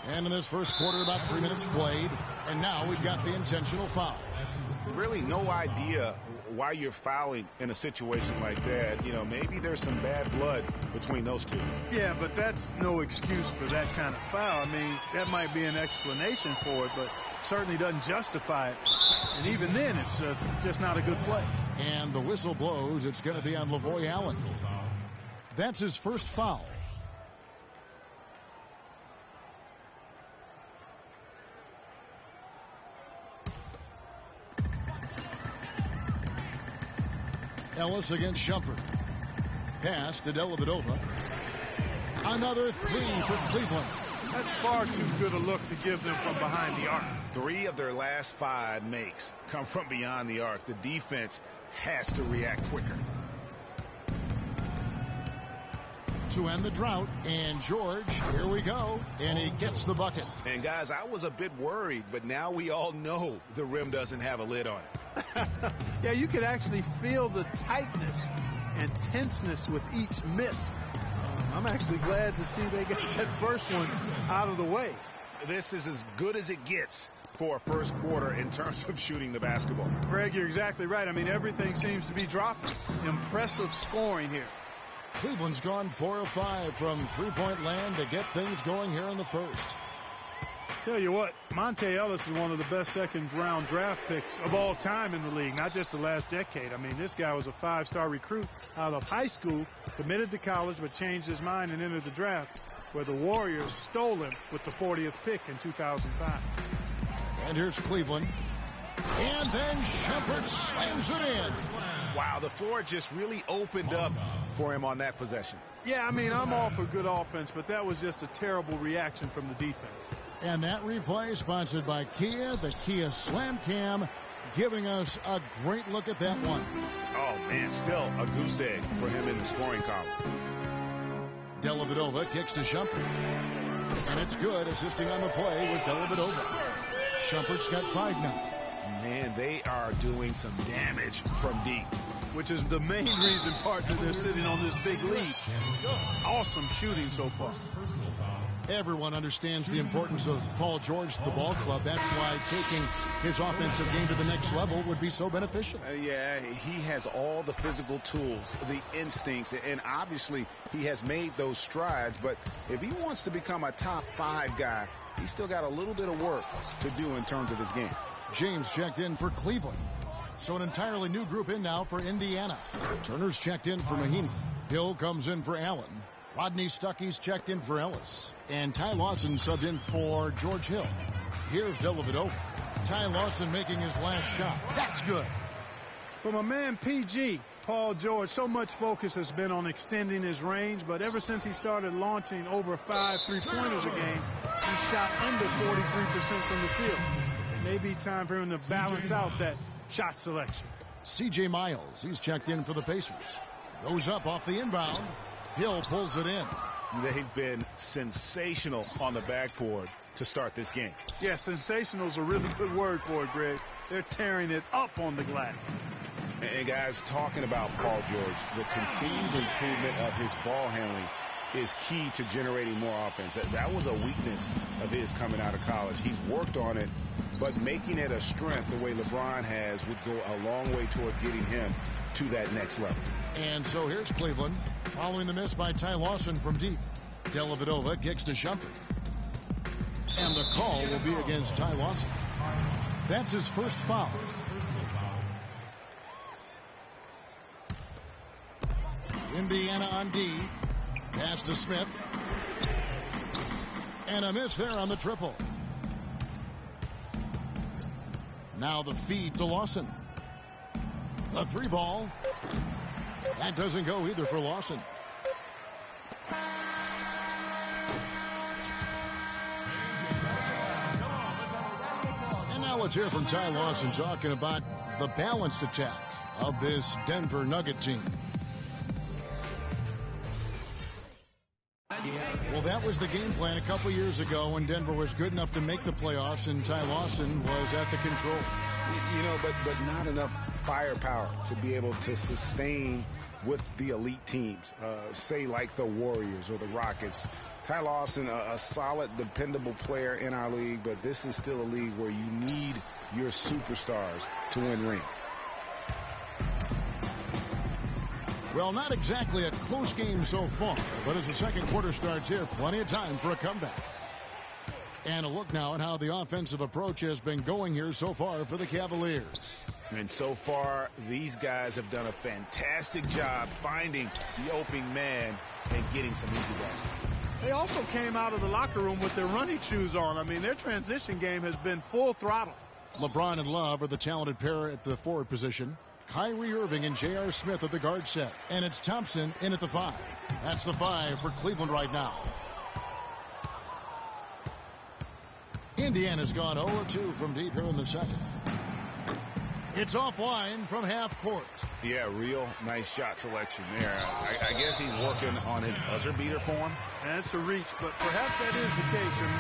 And in this first quarter, about 3 minutes played. And now we've got the intentional foul. Really no idea why you're fouling in a situation like that. You know, maybe there's some bad blood between those two. Yeah, but that's no excuse for that kind of foul. I mean, that might be an explanation for it, but certainly doesn't justify it. And even then, it's just not a good play. And the whistle blows. It's going to be on Lavoy Allen. That's his first foul. Ellis against Shumpert. Pass to Dellavedova. Another three for Cleveland. That's far too good a look to give them from behind the arc. 3 of their last 5 makes come from beyond the arc. The defense has to react quicker. To end the drought, and George, here we go, and he gets the bucket. And guys, I was a bit worried, but now we all know the rim doesn't have a lid on it. Yeah, you could actually feel the tightness and tenseness with each miss. I'm actually glad to see they got that first one out of the way. This is as good as it gets for a first quarter in terms of shooting the basketball. Greg, you're exactly right. I mean, everything seems to be dropping. Impressive scoring here. Cleveland's gone 4 of 5 from three-point land to get things going here in the first. Tell you what, Monte Ellis is one of the best second-round draft picks of all time in the league, not just the last decade. I mean, this guy was a 5-star recruit out of high school, committed to college, but changed his mind and entered the draft, where the Warriors stole him with the 40th pick in 2005. And here's Cleveland. And then Shumpert slams it in. Wow, the floor just really opened up for him on that possession. Yeah, I mean, I'm all for good offense, but that was just a terrible reaction from the defense. And that replay sponsored by Kia, the Kia Slam Cam, giving us a great look at that one. Oh, man, still a goose egg for him in the scoring column. Dellavedova kicks to Shumpert. And it's good, assisting on the play with Dellavedova. Shumpert's got 5 now. Man, they are doing some damage from deep. Which is the main reason, partner, they're sitting on this big lead. Awesome shooting so far. Everyone understands the importance of Paul George to the ball club. That's why taking his offensive game to the next level would be so beneficial. Yeah, he has all the physical tools, the instincts, and obviously he has made those strides. But if he wants to become a top 5 guy, he's still got a little bit of work to do in terms of his game. James checked in for Cleveland. So an entirely new group in now for Indiana. Turner's checked in for Mahinmi. Hill comes in for Allen. Rodney Stuckey's checked in for Ellis. And Ty Lawson subbed in for George Hill. Here's Dellavedova. Ty Lawson making his last shot. That's good. From a man PG, Paul George, so much focus has been on extending his range, but ever since he started launching over 5 3-pointers a game, he shot under 43% from the field. Maybe time for him to balance out that shot selection. C.J. Miles, he's checked in for the Pacers. Goes up off the inbound. Hill pulls it in. They've been sensational on the backboard to start this game. Yeah, sensational is a really good word for it, Greg. They're tearing it up on the glass. And guys, talking about Paul George, the continued improvement of his ball handling is key to generating more offense. That was a weakness of his coming out of college. He's worked on it, but making it a strength the way LeBron has would go a long way toward getting him to that next level. And so here's Cleveland, following the miss by Ty Lawson from deep. Dellavedova kicks to Shumpert. And the call will be against Ty Lawson. That's his first foul. Indiana on D. Pass to Smith. And a miss there on the triple. Now the feed to Lawson. The 3 ball. That doesn't go either for Lawson. And now let's hear from Ty Lawson talking about the balanced attack of this Denver Nugget team. Well, that was the game plan a couple years ago when Denver was good enough to make the playoffs and Ty Lawson was at the control. You know, but not enough firepower to be able to sustain with the elite teams, say like the Warriors or the Rockets. Ty Lawson, a solid, dependable player in our league, but this is still a league where you need your superstars to win rings. Well, not exactly a close game so far, but as the second quarter starts here, plenty of time for a comeback. And a look now at how the offensive approach has been going here so far for the Cavaliers. And so far, these guys have done a fantastic job finding the opening man and getting some easy baskets. They also came out of the locker room with their running shoes on. I mean, their transition game has been full throttle. LeBron and Love are the talented pair at the forward position. Kyrie Irving and J.R. Smith at the guard set. And it's Thompson in at the 5. That's the 5 for Cleveland right now. Indiana's gone 0-2 from deep here in the second. It's offline from half court. Yeah, real nice shot selection there. I guess he's working on his buzzer beater form. That's a reach, but perhaps that is the case. Or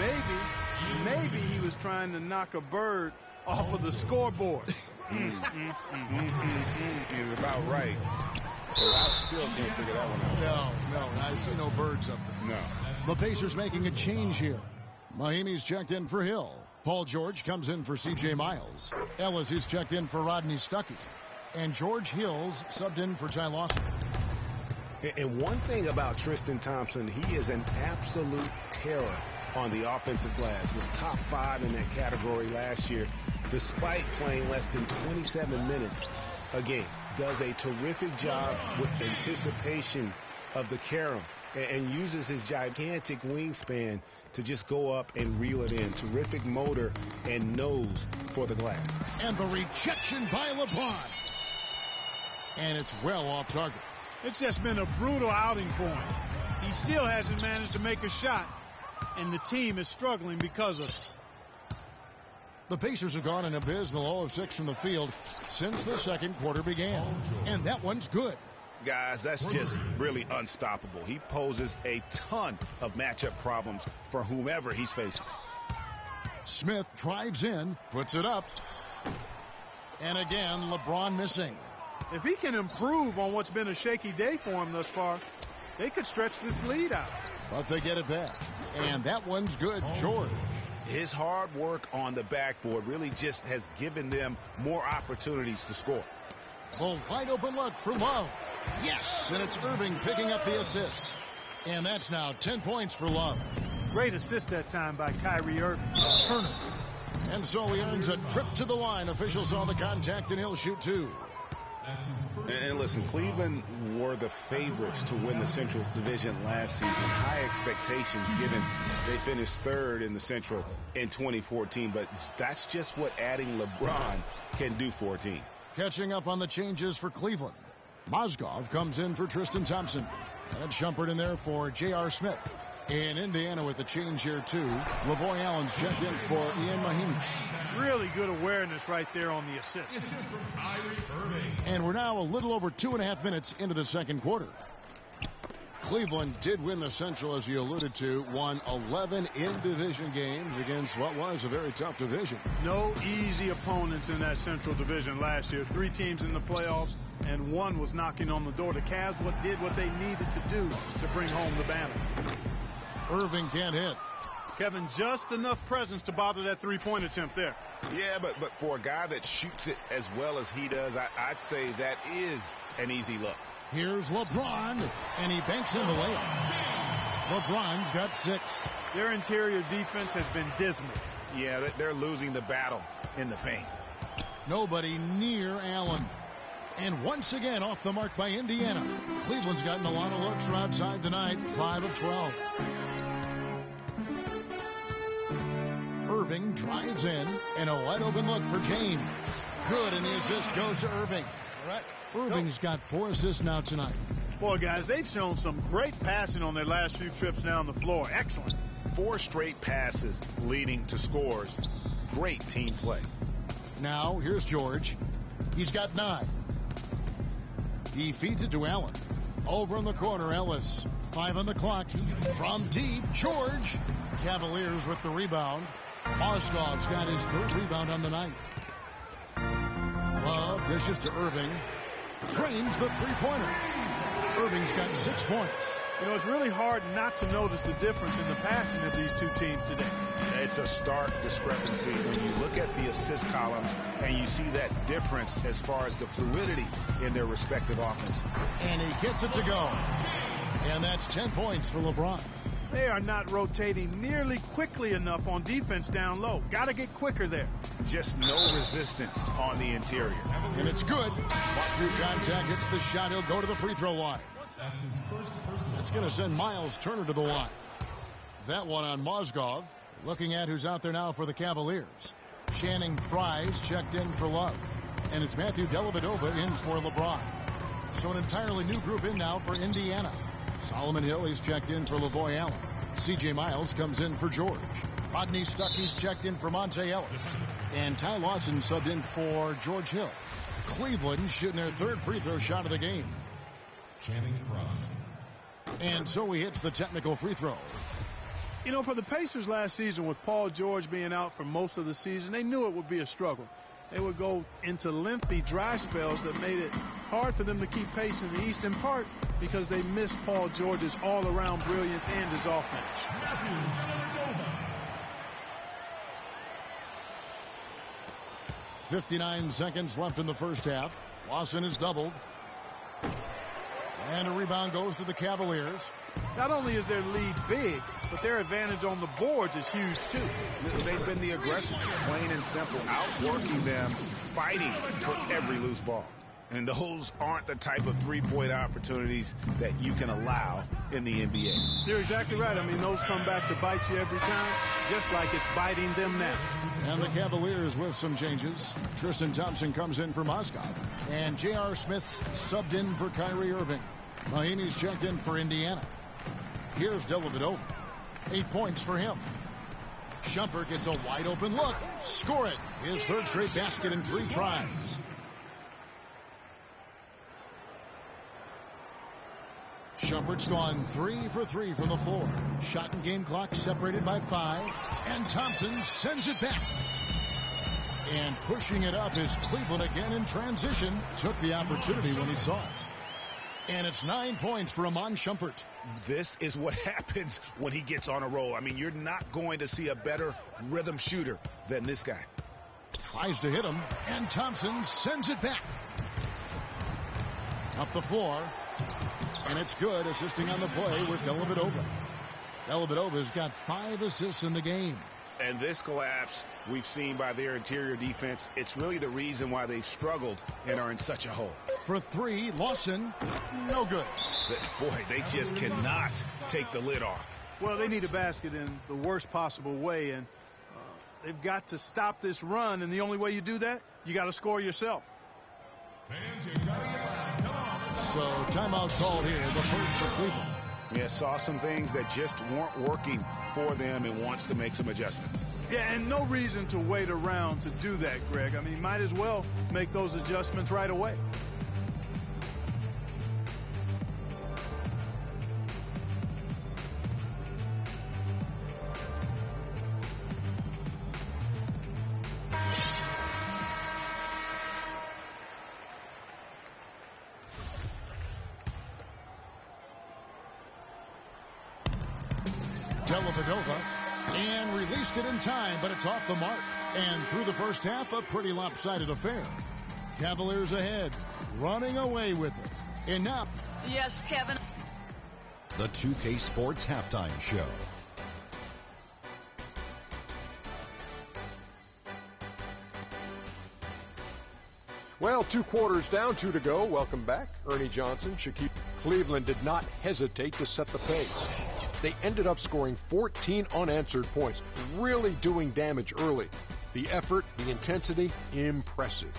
maybe he was trying to knock a bird off of the scoreboard. He's about right. But I still can't figure that one out. No, I see no birds up there. No. The Pacers making a change here. Mahimi's checked in for Hill. Paul George comes in for C.J. Miles. Ellis is checked in for Rodney Stuckey. And George Hill's subbed in for Ty Lawson. And one thing about Tristan Thompson, he is an absolute terror on the offensive glass. Was top 5 in that category last year, despite playing less than 27 minutes a game. Does a terrific job with anticipation of the carom and uses his gigantic wingspan to just go up and reel it in. Terrific motor and nose for the glass. And the rejection by LeBron. And it's well off target. It's just been a brutal outing for him. He still hasn't managed to make a shot, and the team is struggling because of it. The Pacers have gone an abysmal 0 of 6 from the field since the second quarter began. And that one's good. Guys, that's just really unstoppable. He poses a ton of matchup problems for whomever he's facing. Smith drives in, puts it up. And again, LeBron missing. If he can improve on what's been a shaky day for him thus far, they could stretch this lead out. But they get it back. And that one's good, George. His hard work on the backboard really just has given them more opportunities to score. A wide open look for Love. Yes, and it's Irving picking up the assist. And that's now 10 points for Love. Great assist that time by Kyrie Irving. Turner. And so he earns a trip to the line. Officials saw the contact, and he'll shoot 2. And listen, Cleveland were the favorites to win the Central Division last season. High expectations given they finished 3rd in the Central in 2014. But that's just what adding LeBron can do for a team. Catching up on the changes for Cleveland. Mozgov comes in for Tristan Thompson. And Shumpert in there for J.R. Smith. In Indiana with the change here, too. LaVoy Allen's checked in for Ian Mahimi. Really good awareness right there on the assist. And we're now a little over 2.5 minutes into the second quarter. Cleveland did win the Central, as you alluded to, won 11 in-division games against what was a very tough division. No easy opponents in that Central Division last year. 3 teams in the playoffs, and 1 was knocking on the door. The Cavs did what they needed to do to bring home the banner. Irving can't hit. Kevin, just enough presence to bother that 3-point attempt there. Yeah, but for a guy that shoots it as well as he does, I'd say that is an easy look. Here's LeBron, and he banks in the layup. LeBron's got 6. Their interior defense has been dismal. Yeah, they're losing the battle in the paint. Nobody near Allen. And once again off the mark by Indiana. Cleveland's gotten a lot of looks from outside tonight, 5 of 12. Irving drives in, and a wide open look for James. Good, and the assist goes to Irving. All right. Irving's got 4 assists now tonight. Boy, guys, they've shown some great passing on their last few trips down the floor. Excellent. 4 straight passes leading to scores. Great team play. Now, here's George. He's got 9. He feeds it to Allen. Over in the corner, Ellis. 5 on the clock. From deep, George. Cavaliers with the rebound. Mozgov's got his 3rd rebound on the night. Love dishes to Irving. Trains the 3-pointer. Irving's got 6 points. You know, it's really hard not to notice the difference in the passing of these two teams today. It's a stark discrepancy when you look at the assist columns and you see that difference as far as the fluidity in their respective offenses. And he gets it to go. And that's 10 points for LeBron. They are not rotating nearly quickly enough on defense down low. Got to get quicker there. Just no resistance on the interior. And it's good. Buck through contact, hits the shot. He'll go to the free throw line. That's going to send Miles Turner to the line. That one on Mozgov. Looking at who's out there now for the Cavaliers. Channing Frye's checked in for Love. And it's Matthew Dellavedova in for LeBron. So an entirely new group in now for Indiana. Solomon Hill, he's checked in for LaVoy Allen. C.J. Miles comes in for George. Rodney Stuckey's checked in for Monte Ellis. And Ty Lawson subbed in for George Hill. Cleveland shooting their third free throw shot of the game. Channing Frye. And so he hits the technical free throw. You know, for the Pacers last season, with Paul George being out for most of the season, they knew it would be a struggle. They would go into lengthy dry spells that made it hard for them to keep pace in the East, in part because they missed Paul George's all-around brilliance and his offense. 59 seconds left in the first half. Lawson is doubled. And a rebound goes to the Cavaliers. Not only is their lead big, but their advantage on the boards is huge, too. They've been the aggressors, plain and simple, outworking them, fighting for every loose ball. And those aren't the type of three-point opportunities that you can allow in the NBA. You're exactly right. I mean, those come back to bite you every time, just like it's biting them now. And the Cavaliers with some changes. Tristan Thompson comes in for Mozgov. And J.R. Smith subbed in for Kyrie Irving. Mahinmi's checked in for Indiana. Here's Dellavedova. 8 points for him. Shumpert gets a wide open look. Score it. His third straight basket in 3 tries. Shumpert's gone 3 for 3 from the floor. Shot and game clock separated by 5. And Thompson sends it back. And pushing it up is Cleveland again in transition. Took the opportunity when he saw it. And it's 9 points for Iman Shumpert. This is what happens when he gets on a roll. I mean, you're not going to see a better rhythm shooter than this guy. Tries to hit him, and Thompson sends it back. Up the floor, and it's good, assisting on the play with Dellavedova. Dellavedova's got 5 assists in the game. And this collapse we've seen by their interior defense, it's really the reason why they've struggled and are in such a hole. For 3, Lawson, no good. Boy, they just cannot take the lid off. Well, they need a basket in the worst possible way, and they've got to stop this run, and the only way you do that, you got to score yourself. So timeout called here, the first for Cleveland. Yeah, saw some things that just weren't working for them and wants to make some adjustments. Yeah, and no reason to wait around to do that, Greg. I mean, might as well make those adjustments right away. Dellavedova, and released it in time, but it's off the mark. And through the first half, a pretty lopsided affair. Cavaliers ahead, running away with it. Enough. Yes, Kevin. The 2K Sports Halftime Show. Well, 2 quarters down, 2 to go. Welcome back. Ernie Johnson, Shaquille. Cleveland did not hesitate to set the pace. They ended up scoring 14 unanswered points, really doing damage early. The effort, the intensity, impressive.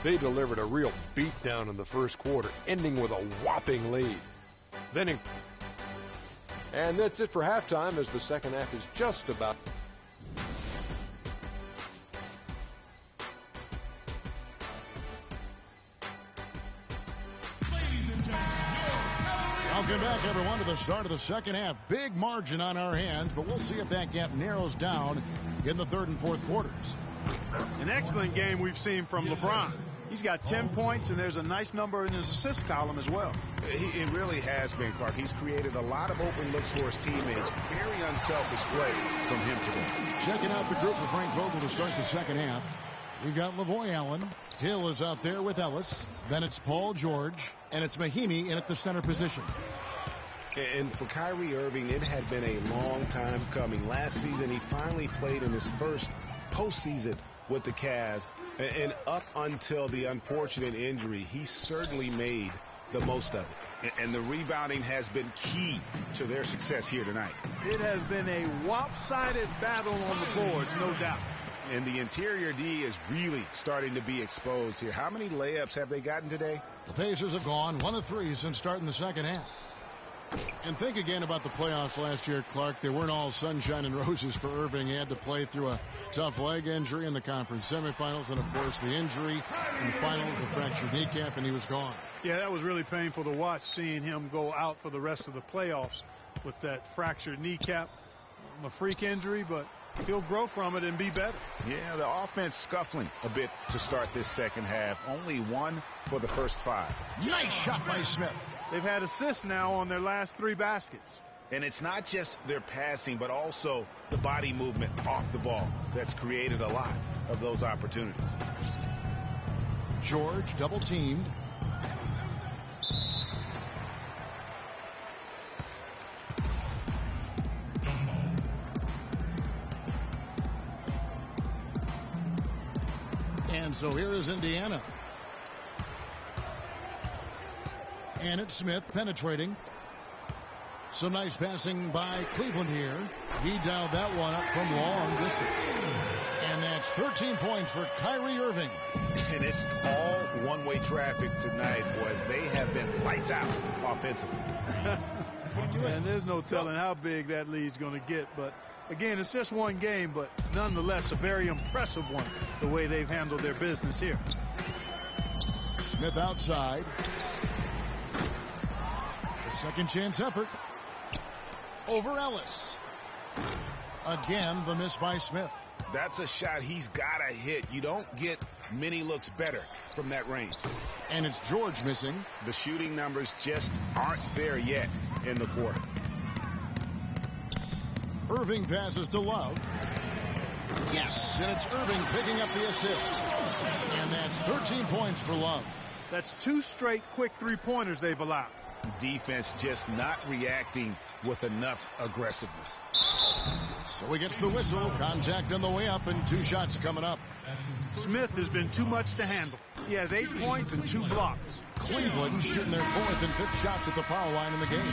They delivered a real beatdown in the first quarter, ending with a whopping lead. And that's it for halftime, as the second half is just about... Welcome back, everyone, to the start of the second half. Big margin on our hands, but we'll see if that gap narrows down in the third and fourth quarters. An excellent game we've seen from LeBron. He's got 10 points, and there's a nice number in his assist column as well. It really has been, Clark. He's created a lot of open looks for his teammates. Very unselfish play from him today. Checking out the group for Frank Vogel to start the second half. We've got Lavoy Allen. Hill is out there with Ellis. Then it's Paul George. And it's Mahinmi in at the center position. And for Kyrie Irving, it had been a long time coming. Last season, he finally played in his first postseason with the Cavs. And up until the unfortunate injury, he certainly made the most of it. And the rebounding has been key to their success here tonight. It has been a lopsided battle on the boards, no doubt. And the interior D is really starting to be exposed here. How many layups have they gotten today? The Pacers have gone 1 of 3 since starting the second half. And think again about the playoffs last year, Clark. They weren't all sunshine and roses for Irving. He had to play through a tough leg injury in the conference semifinals, and, of course, the injury in the finals, the fractured kneecap, and he was gone. Yeah, that was really painful to watch, seeing him go out for the rest of the playoffs with that fractured kneecap. A freak injury, but he'll grow from it and be better. Yeah, the offense scuffling a bit to start this second half. Only 1 for the first 5. Nice shot by Smith. They've had assists now on their last 3 baskets. And it's not just their passing, but also the body movement off the ball that's created a lot of those opportunities. George double teamed. And so here is Indiana. And it's Smith penetrating. Some nice passing by Cleveland here. He dialed that one up from long distance. And that's 13 points for Kyrie Irving. And it's all one-way traffic tonight, boy. They have been lights out offensively. And there's no telling how big that lead's going to get. But, again, it's just one game, but nonetheless a very impressive one, the way they've handled their business here. Smith outside. The second chance effort. Over Ellis. Again, the miss by Smith. That's a shot he's got to hit. You don't get many looks better from that range. And it's George missing. The shooting numbers just aren't there yet in the quarter. Irving passes to Love. Yes, and it's Irving picking up the assist. And that's 13 points for Love. That's 2 straight quick 3-pointers they've allowed. Defense just not reacting with enough aggressiveness. So he gets the whistle. Contact on the way up, and 2 shots coming up. Smith has been too much to handle. He has 8 points and 2 blocks. Cleveland shooting their 4th and 5th shots at the foul line in the game.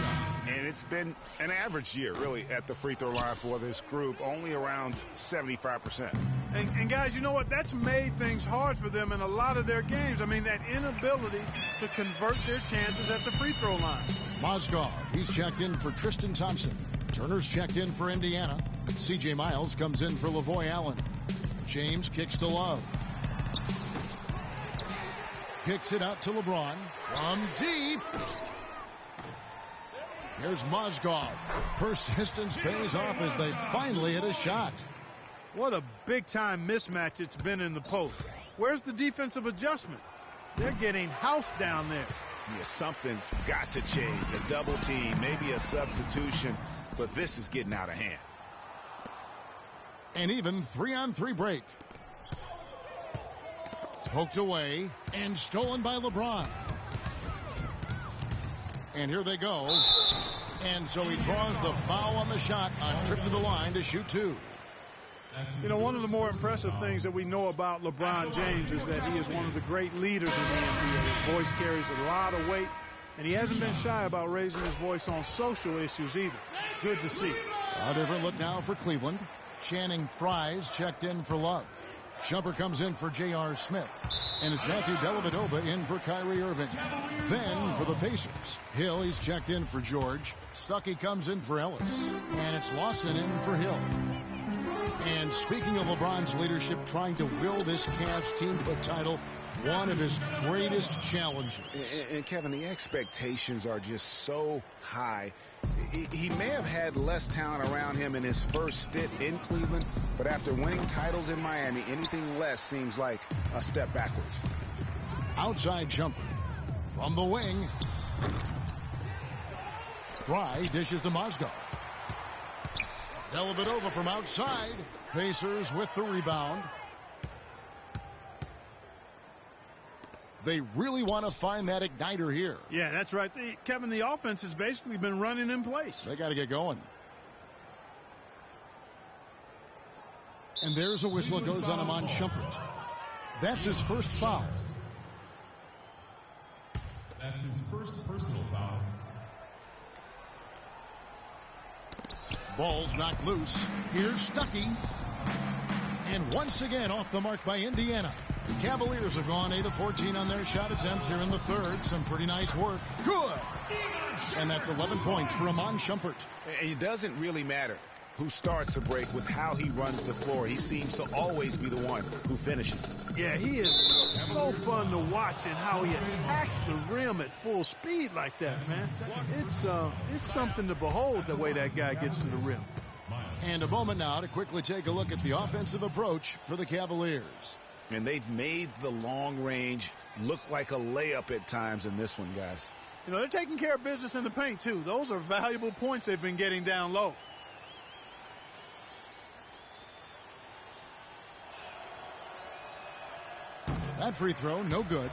And it's been an average year, really, at the free throw line for this group, only around 75%. And guys, you know what? That's made things hard for them in a lot of their games. I mean, that inability to convert their chances at the free throw line. Mozgov, he's checked in for Tristan Thompson. Turner's checked in for Indiana. C.J. Miles comes in for Lavoy Allen. James kicks to Love. Kicks it out to LeBron. From deep. Here's Mozgov. Persistence pays off as they finally hit a shot. What a big-time mismatch it's been in the post. Where's the defensive adjustment? They're getting housed down there. Yeah, something's got to change. A double team, maybe a substitution, but this is getting out of hand. An even 3-on-3 break. Poked away and stolen by LeBron. And here they go. And so he draws the foul on the shot, a trip to the line to shoot 2. You know, one of the more impressive things that we know about LeBron James is that he is one of the great leaders in the NBA. His voice carries a lot of weight, and he hasn't been shy about raising his voice on social issues either. Good to see. A different look now for Cleveland. Channing Frye's checked in for Love. Shumper comes in for J.R. Smith. And it's Matthew Dellavedova in for Kyrie Irving. Then for the Pacers, Hill, he's checked in for George. Stuckey comes in for Ellis. And it's Lawson in for Hill. And speaking of LeBron's leadership, trying to will this Cavs team to a title, one of his greatest challenges. And Kevin, the expectations are just so high. He may have had less talent around him in his first stint in Cleveland, but after winning titles in Miami, anything less seems like a step backwards. Outside jumper. From the wing. Fry dishes to Mozgov. Dellavedova from outside. Pacers with the rebound. They really want to find that igniter here. Yeah, that's right. Kevin, the offense has basically been running in place. They got to get going. And there's a whistle that goes on him on Shumpert. That's his first foul. That's his first personal foul. Ball's knocked loose. Here's Stuckey. And once again off the mark by Indiana. The Cavaliers have gone 8 of 14 on their shot attempts here in the third. Some pretty nice work. Good. And that's 11 points for Iman Shumpert. And it doesn't really matter who starts the break with how he runs the floor. He seems to always be the one who finishes. Yeah, he is so fun to watch and how he attacks the rim at full speed like that, man. It's something to behold the way that guy gets to the rim. And a moment now to quickly take a look at the offensive approach for the Cavaliers. And they've made the long range look like a layup at times in this one, guys. You know, they're taking care of business in the paint, too. Those are valuable points they've been getting down low. That free throw, no good.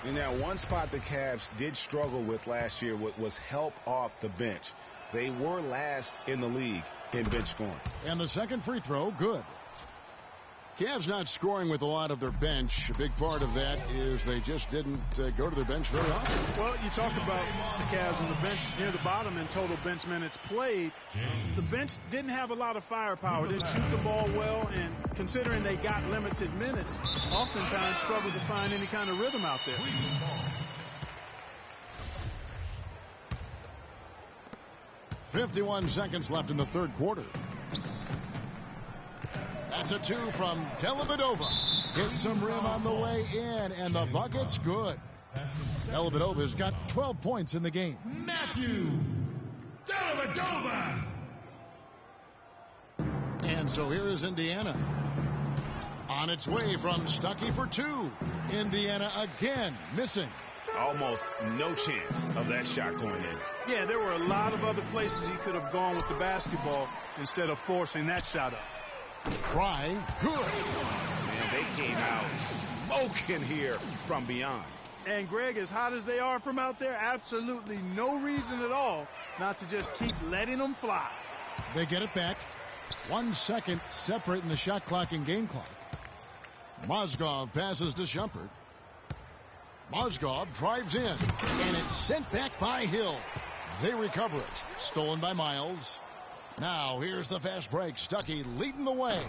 And now one spot the Cavs did struggle with last year was help off the bench. They were last in the league in bench scoring. And the second free throw, good. Cavs not scoring with a lot of their bench. A big part of that is they just didn't go to their bench very often. Well, you talk about the Cavs and the bench near the bottom in total bench minutes played. The bench didn't have a lot of firepower, didn't shoot the ball well, and considering they got limited minutes, oftentimes struggled to find any kind of rhythm out there. 51 seconds left in the third quarter. That's a two from Dellavedova. Hits some rim on the way in, and the bucket's good. Dellavedova's got 12 points in the game. Matthew Dellavedova. And so here is Indiana. On its way from Stuckey for two. Indiana again missing. Almost no chance of that shot going in. Yeah, there were a lot of other places he could have gone with the basketball instead of forcing that shot up. Fry, good. Man, they came out smoking here from beyond. And, Greg, as hot as they are from out there, absolutely no reason at all not to just keep letting them fly. They get it back. 1 second separating the shot clock and game clock. Mozgov passes to Shumpert. Mozgov drives in, and it's sent back by Hill. They recover it. Stolen by Miles. Now, here's the fast break. Stuckey leading the way.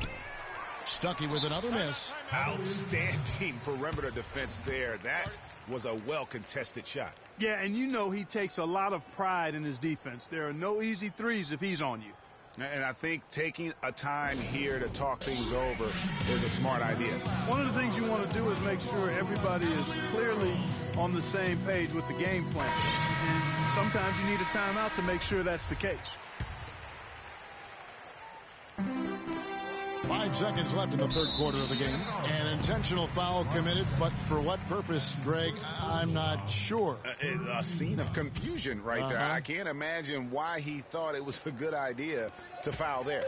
Stuckey with another miss. Outstanding perimeter defense there. That was a well-contested shot. Yeah, and you know he takes a lot of pride in his defense. There are no easy threes if he's on you. And I think taking a time here to talk things over is a smart idea. One of the things you want to do is make sure everybody is clearly on the same page with the game plan. And sometimes you need a timeout to make sure that's the case. 5 seconds left in the third quarter of the game. An intentional foul committed, but for what purpose, Greg, I'm not sure. A scene of confusion right there. I can't imagine why he thought it was a good idea to foul there.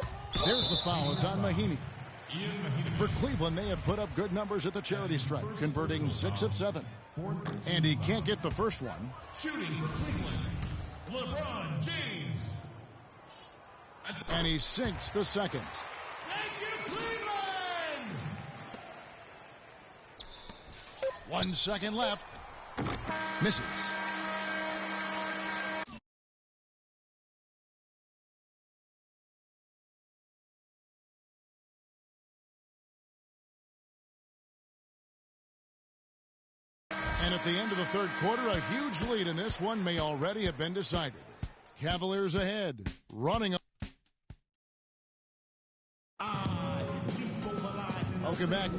Here's the foul. It's on Mahinmi. For Cleveland, they have put up good numbers at the charity stripe, converting 6 of 7. And he can't get the first one. Shooting for Cleveland, LeBron James. And he sinks the second. Thank you, Cleveland! 1 second left. Misses. And at the end of the third quarter, a huge lead in this one may already have been decided. Cavaliers ahead, running. Welcome back.